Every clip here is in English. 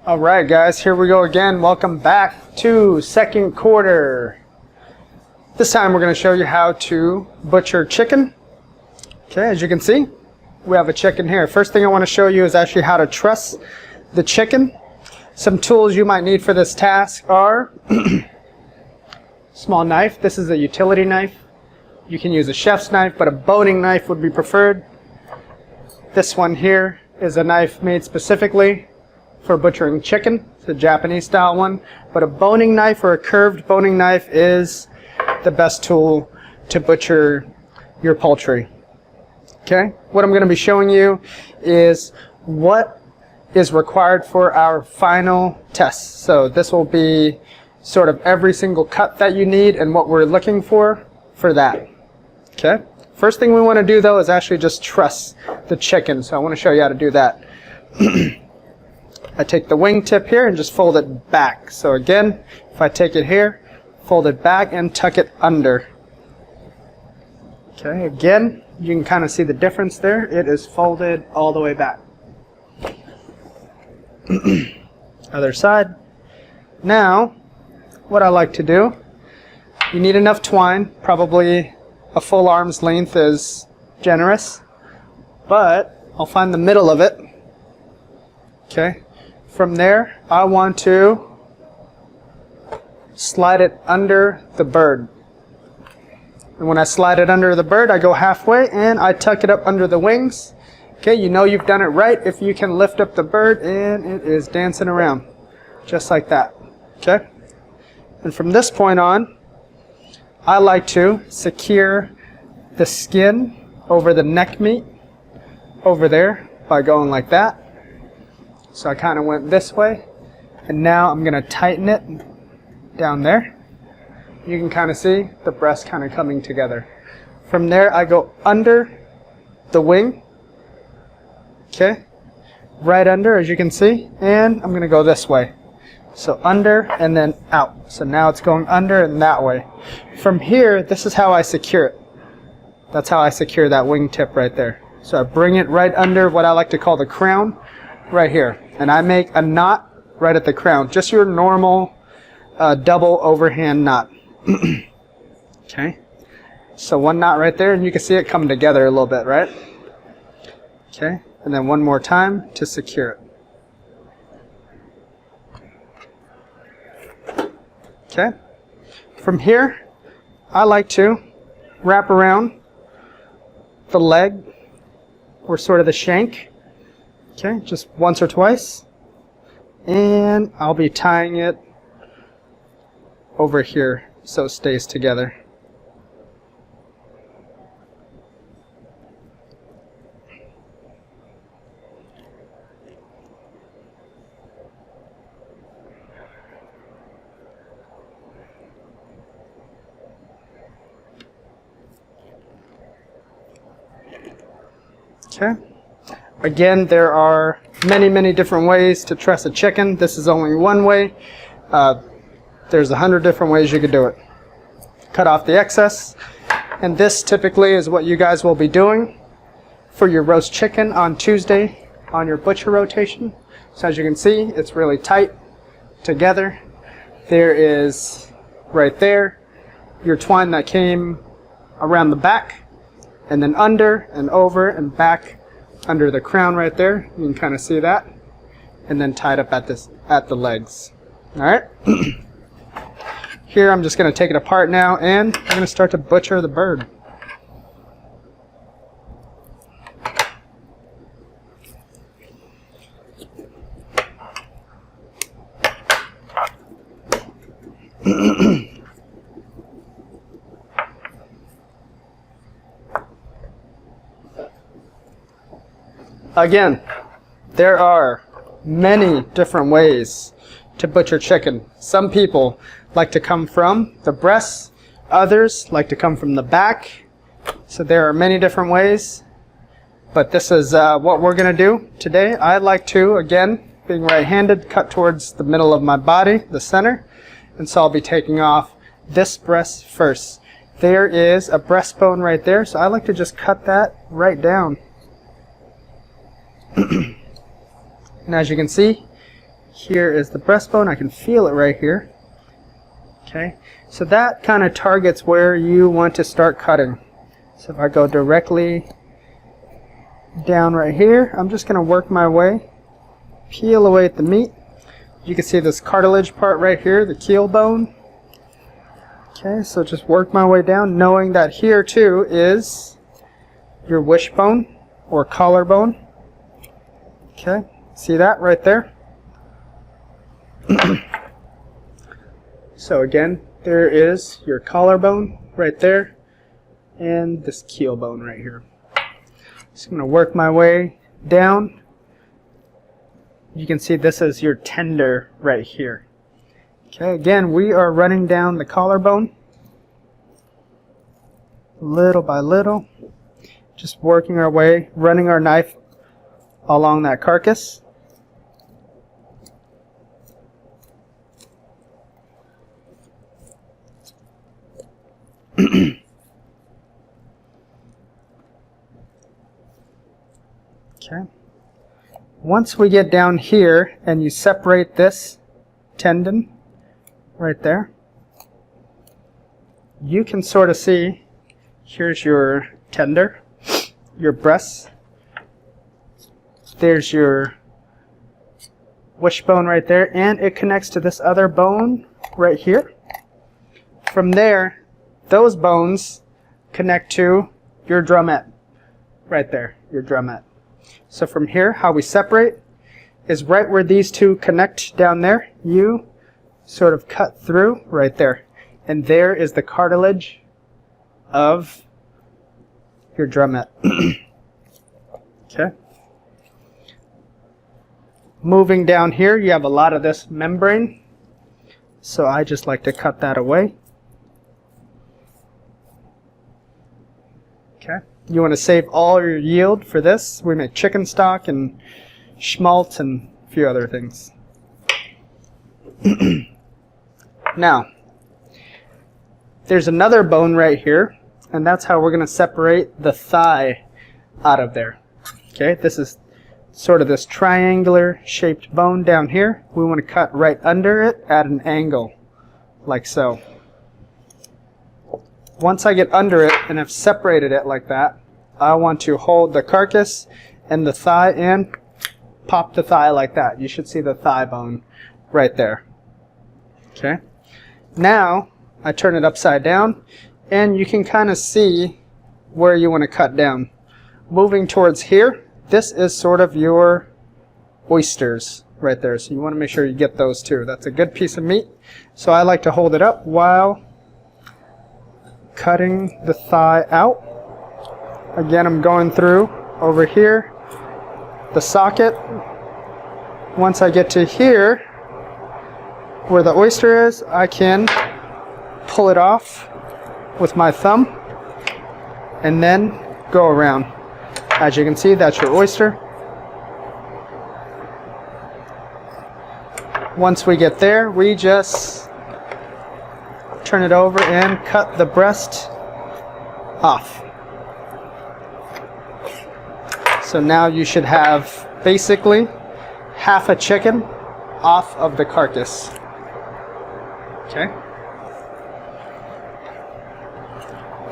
Alright guys, here we go again. Welcome back to second quarter. This time we're going to show you how to butcher chicken. Okay, as you can see, we have a chicken here. First thing I want to show you is actually how to truss the chicken. Some tools you might need for this task are small knife. This is a utility knife. You can use a chef's knife, but a boning knife would be preferred. This one here is a knife made specifically for butchering chicken. It's a Japanese style one, but a boning knife or a curved boning knife is the best tool to butcher your poultry. Okay, what I'm going to be showing you is what is required for our final test. So this will be sort of every single cut that you need and what we're looking for that. Okay, first thing we want to do though is actually just truss the chicken. So I want to show you how to do that. I take the wing tip here and just fold it back. So again, if I take it here, fold it back and tuck it under. Okay, again, you can kind of see the difference there. It is folded all the way back. Other side. Now, what I like to do, you need enough twine. Probably a full arm's length is generous, but I'll find the middle of it. Okay. From there, I want to slide it under the bird. And when I slide it under the bird, I go halfway and I tuck it up under the wings. Okay, you know you've done it right if you can lift up the bird and it is dancing around. Just like that. Okay? And from this point on, I like to secure the skin over the neck meat over there by going like that. So I kind of went this way, and now I'm going to tighten it down there. You can kind of see the breast kind of coming together. From there I go under the wing, okay, right under as you can see, and I'm going to go this way. So under and then out. So now it's going under and that way. From here, this is how I secure it. That's how I secure that wing tip right there. So I bring it right under what I like to call the crown. Right here, and I make a knot right at the crown, just your normal double overhand knot. Okay, so one knot right there, and you can see it come together a little bit, right? Okay, and then one more time to secure it. Okay, from here I like to wrap around the leg or sort of the shank. Okay, just once or twice, and I'll be tying it over here so it stays together. Okay. Again, there are many different ways to truss a chicken. This is only one way. There's 100 different ways you could do it. Cut off the excess. And this typically is what you guys will be doing for your roast chicken on Tuesday on your butcher rotation. So as you can see, it's really tight together. There is, right there, your twine that came around the back, and then under and over and back under the crown right there. You can kind of see that, and then tied up at the legs. All right. Here I'm just going to take it apart now, and I'm going to start to butcher the bird. Again, there are many different ways to butcher chicken. Some people like to come from the breasts, others like to come from the back. So there are many different ways, but this is what we're going to do today. I like to, again, being right-handed, cut towards the middle of my body, the center, and so I'll be taking off this breast first. There is a breastbone right there, so I like to just cut that right down. And as you can see, Here is the breastbone. I can feel it right here. Okay, so that kind of targets where you want to start cutting. So if I go directly down right here, I'm just going to work my way, peel away at the meat. You can see this cartilage part right here, the keel bone. Okay, so just work my way down, knowing that here too is your wishbone or collarbone. Okay, see that right there? So again, there is your collarbone right there and this keel bone right here. Just going to work my way down. You can see this is your tender right here. Okay, again, we are running down the collarbone little by little, just working our way, running our knife along that carcass. Okay. Once we get down here and you separate this tendon right there, you can sort of see, here's your tender, your breasts, there's your wishbone right there, and it connects to this other bone right here. From there, those bones connect to your drumette right there, your drumette. So from here, how we separate is right where these two connect down there, you sort of cut through right there. And there is the cartilage of your drumette. Okay. Moving down here, you have a lot of this membrane. So I just like to cut that away. Okay. You want to save all your yield for this. We make chicken stock and schmaltz and a few other things. Now, there's another bone right here, and that's how we're going to separate the thigh out of there. Okay, this is sort of this triangular shaped bone down here. We want to cut right under it at an angle, like so. Once I get under it and have separated it like that, I want to hold the carcass and the thigh and pop the thigh like that. You should see the thigh bone right there. Okay. Now, I turn it upside down, and you can kind of see where you want to cut down. Moving towards here, this is sort of your oysters right there. So you want to make sure you get those too. That's a good piece of meat. So I like to hold it up while cutting the thigh out. Again, I'm going through over here, the socket. Once I get to here, where the oyster is, I can pull it off with my thumb and then go around. As you can see, that's your oyster. Once we get there, we just turn it over and cut the breast off. So now you should have basically half a chicken off of the carcass. Okay.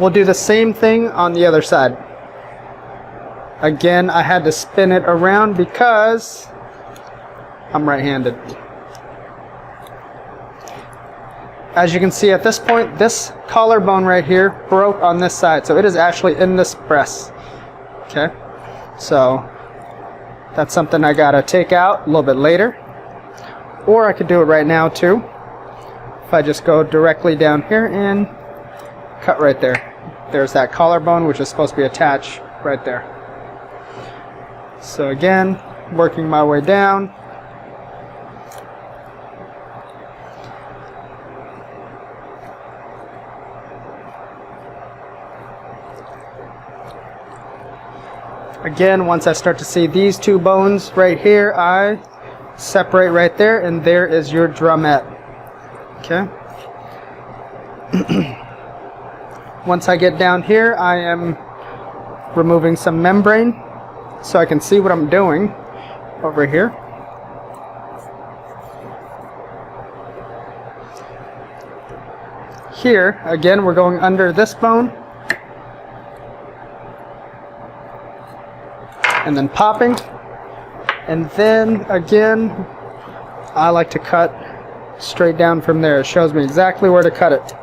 We'll do the same thing on the other side. Again, I had to spin it around because I'm right-handed. As you can see at this point, this collarbone right here broke on this side, so it is actually in this breast. Okay, so that's something I gotta take out a little bit later, or I could do it right now too. If I just go directly down here and cut right there. There's that collarbone, which is supposed to be attached right there. So again, working my way down. Again, once I start to see these two bones right here, I separate right there, and there is your drumette. Okay. Once I get down here, I am removing some membrane so I can see what I'm doing over here. here, again, we're going under this bone. And then popping. And then, again, I like to cut straight down from there. It shows me exactly where to cut it.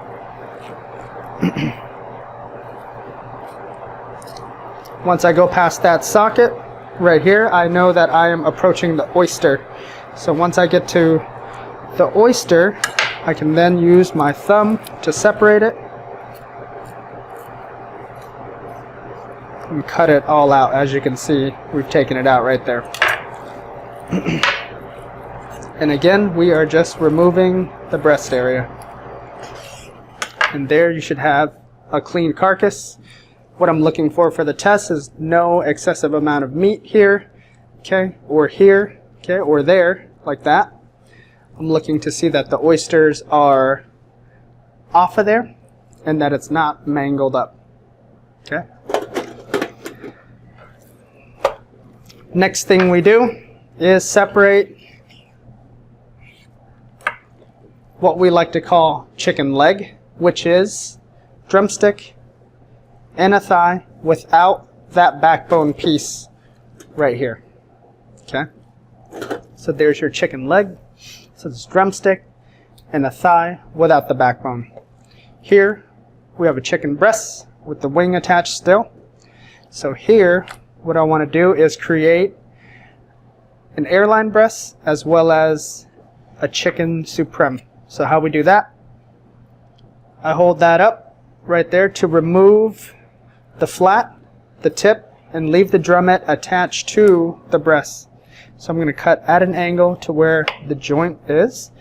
Once I go past that socket right here, I know that I am approaching the oyster. So once I get to the oyster, I can then use my thumb to separate it and cut it all out. As you can see, we've taken it out right there. And again, we are just removing the breast area. And there you should have a clean carcass. What I'm looking for the test is no excessive amount of meat here, okay, or here, okay, or there, like that. I'm looking to see that the oysters are off of there and that it's not mangled up, okay. Next thing we do is separate what we like to call chicken leg, which is drumstick and a thigh without that backbone piece right here. Okay? So there's your chicken leg. So it's drumstick and a thigh without the backbone. Here we have a chicken breast with the wing attached still. So here what I want to do is create an airline breast as well as a chicken supreme. So how we do that? I hold that up right there to remove the flat, the tip, and leave the drumette attached to the breast. So I'm going to cut at an angle to where the joint is.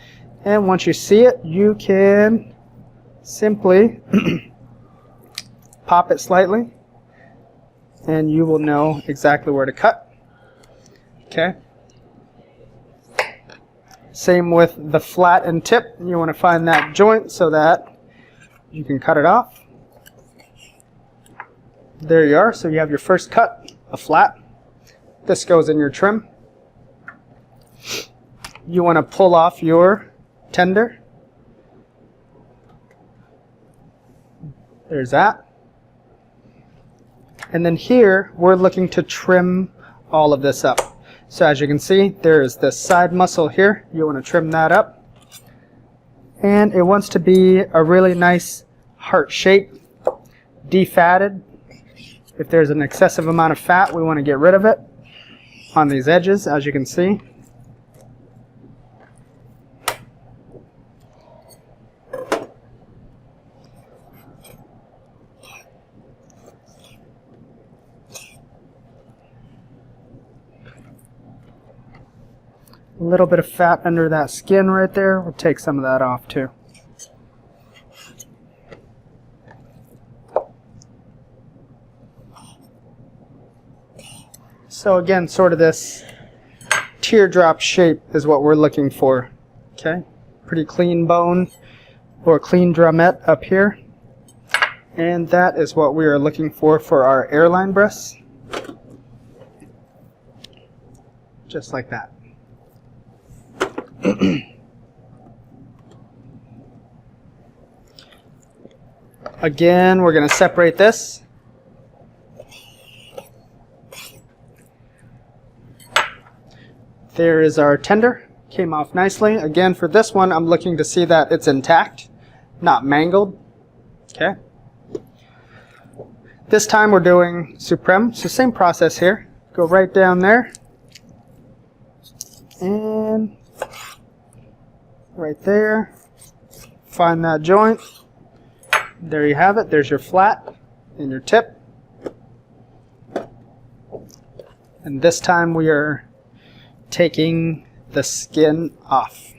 And once you see it, you can simply pop it slightly and you will know exactly where to cut. Okay. Same with the flat and tip. You want to find that joint so that you can cut it off. There you are. So you have your first cut, a flat. This goes in your trim. You want to pull off your tender. There's that. And then here, we're looking to trim all of this up. So as you can see, there's this side muscle here. You want to trim that up. And it wants to be a really nice heart shape, defatted. If there's an excessive amount of fat, we want to get rid of it on these edges, as you can see. A little bit of fat under that skin right there. We'll take some of that off too. So again, sort of this teardrop shape is what we're looking for. Okay, pretty clean bone or clean drumette up here. And that is what we are looking for our airline breasts. Just like that. Again, we're going to separate this. There is our tender. Came off nicely. Again, for this one, I'm looking to see that it's intact, not mangled. Okay. This time we're doing supreme. So same process here. Go right down there. And right there. Find that joint. There you have it. There's your flat and your tip. And this time we are taking the skin off.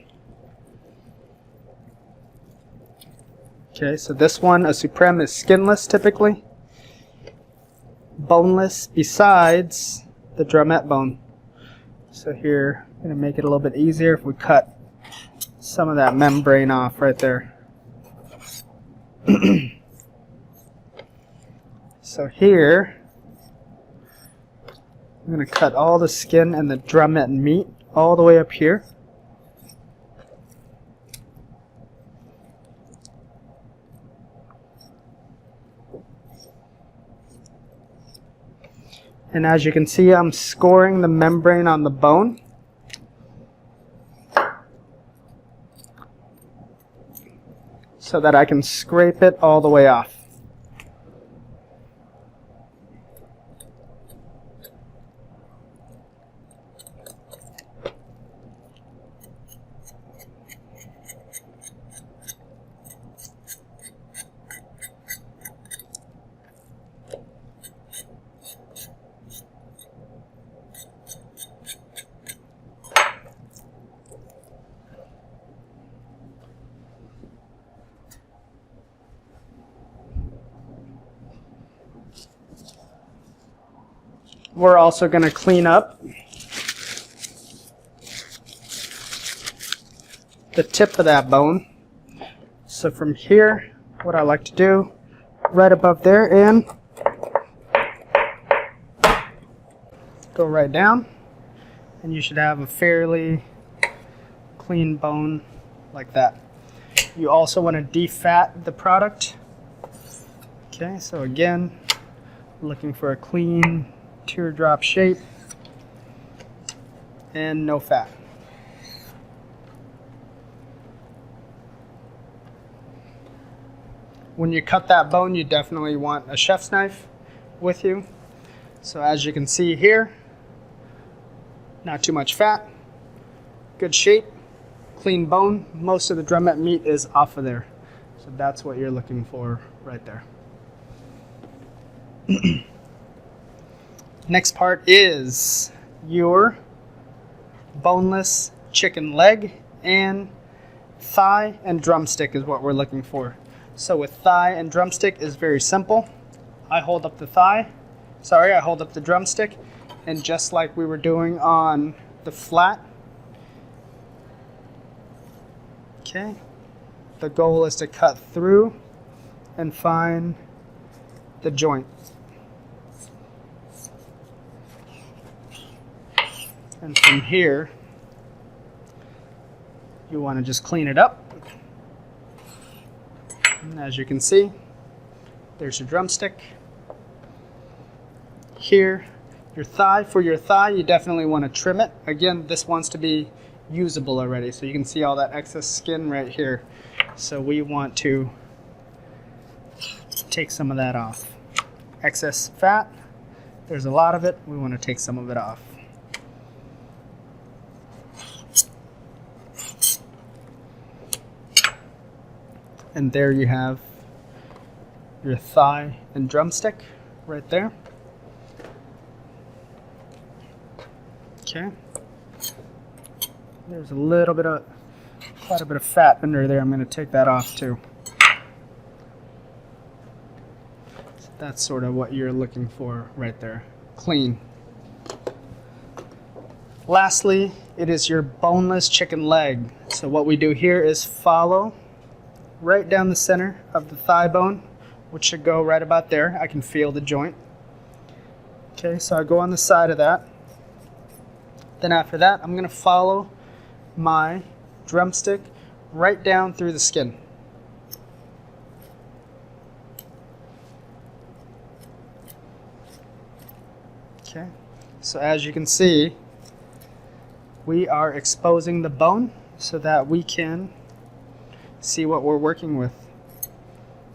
Okay, so this one, a supreme, is skinless typically. Boneless besides the drumette bone. So here, I'm going to make it a little bit easier if we cut some of that membrane off right there. So here, I'm going to cut all the skin and the drumette meat all the way up here. And as you can see, I'm scoring the membrane on the bone. So that I can scrape it all the way off. We're also going to clean up the tip of that bone. So from here, what I like to do, right above there, and go right down, and you should have a fairly clean bone like that. You also want to defat the product. Okay, so again, looking for a clean teardrop shape and no fat. When you cut that bone, you definitely want a chef's knife with you. So as you can see here, not too much fat, good shape, clean bone. Most of the drumette meat is off of there. So that's what you're looking for right there. Next part is your boneless chicken leg, and thigh and drumstick is what we're looking for. So with thigh and drumstick is very simple. I hold up the drumstick, and just like we were doing on the flat, okay, the goal is to cut through and find the joint. And from here, you want to just clean it up. And as you can see, there's your drumstick. Here, your thigh. For your thigh, you definitely want to trim it. Again, this wants to be usable already. So you can see all that excess skin right here. So we want to take some of that off. Excess fat, there's a lot of it. We want to take some of it off. And there you have your thigh and drumstick right there. Okay. There's quite a bit of fat under there. I'm going to take that off too. So that's sort of what you're looking for right there. Clean. Lastly, it is your boneless chicken leg. So what we do here is follow right down the center of the thigh bone, which should go right about there. I can feel the joint. Okay, so I go on the side of that. Then after that, I'm going to follow my drumstick right down through the skin. Okay, so as you can see, we are exposing the bone so that we can see what we're working with.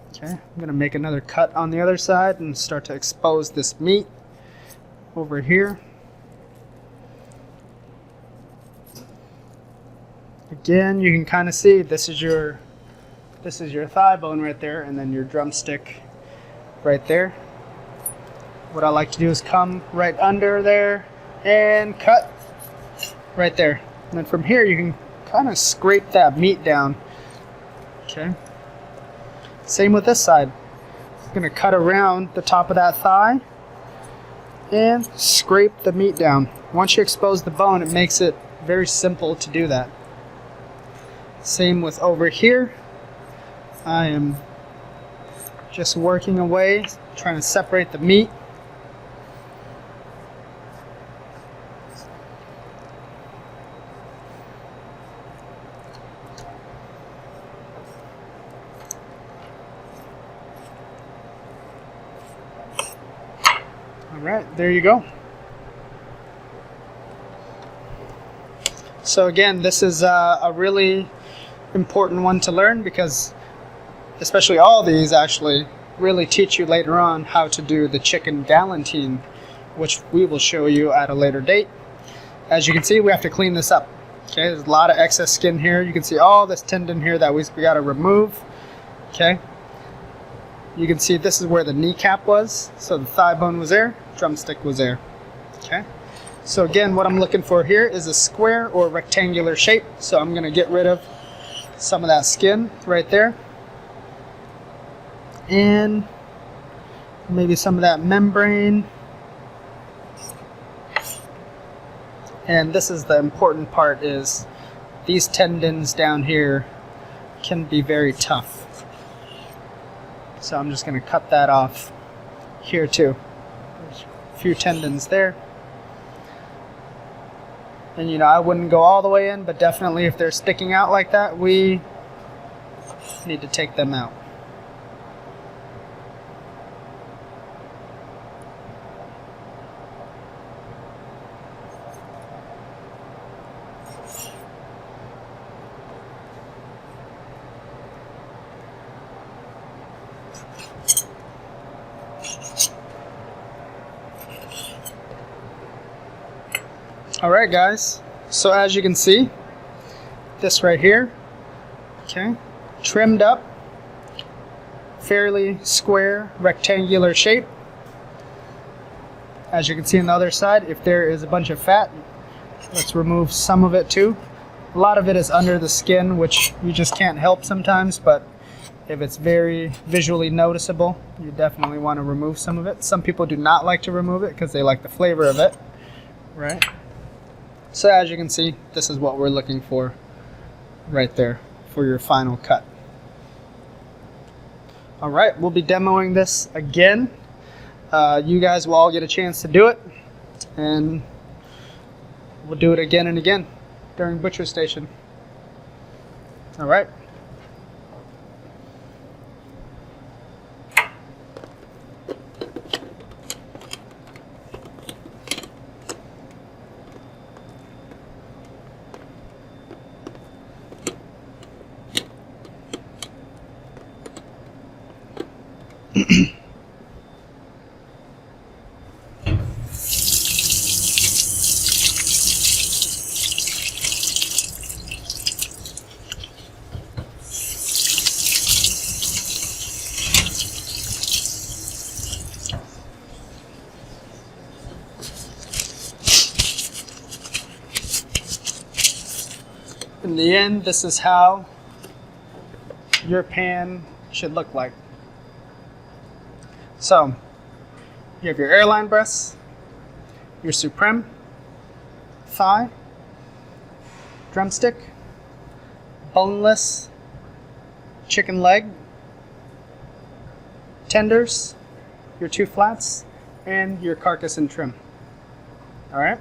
Okay, I'm going to make another cut on the other side and start to expose this meat over here. Again, you can kind of see this is your thigh bone right there, and then your drumstick right there. What I like to do is come right under there and cut right there. And then from here you can kind of scrape that meat down. Okay. Same with this side. I'm going to cut around the top of that thigh and scrape the meat down. Once you expose the bone, it makes it very simple to do that. Same with over here. I am just working away, trying to separate the meat. Alright, there you go. So again, this is a really important one to learn, because especially all these actually really teach you later on how to do the chicken galantine, which we will show you at a later date. As you can see, we have to clean this up. Okay, there's a lot of excess skin here. You can see all this tendon here that we got to remove. Okay, you can see this is where the kneecap was, so the thigh bone was there, drumstick was there. Okay, so again, what I'm looking for here is a square or rectangular shape, so I'm going to get rid of some of that skin right there, and maybe some of that membrane. And this is the important part, is these tendons down here can be very tough. So I'm just going to cut that off here too. There's a few tendons there. And you know, I wouldn't go all the way in, but definitely if they're sticking out like that, we need to take them out. Alright guys, so as you can see, this right here, okay, trimmed up, fairly square, rectangular shape. As you can see on the other side, if there is a bunch of fat, let's remove some of it too. A lot of it is under the skin, which you just can't help sometimes, but if it's very visually noticeable, you definitely want to remove some of it. Some people do not like to remove it because they like the flavor of it, right? So as you can see, this is what we're looking for right there for your final cut. Alright, we'll be demoing this again. You guys will all get a chance to do it, and we'll do it again and again during Butcher Station. Alright. In the end, this is how your pan should look like. So, you have your airline breasts, your supreme, thigh, drumstick, boneless chicken leg, tenders, your two flats, and your carcass and trim. Alright?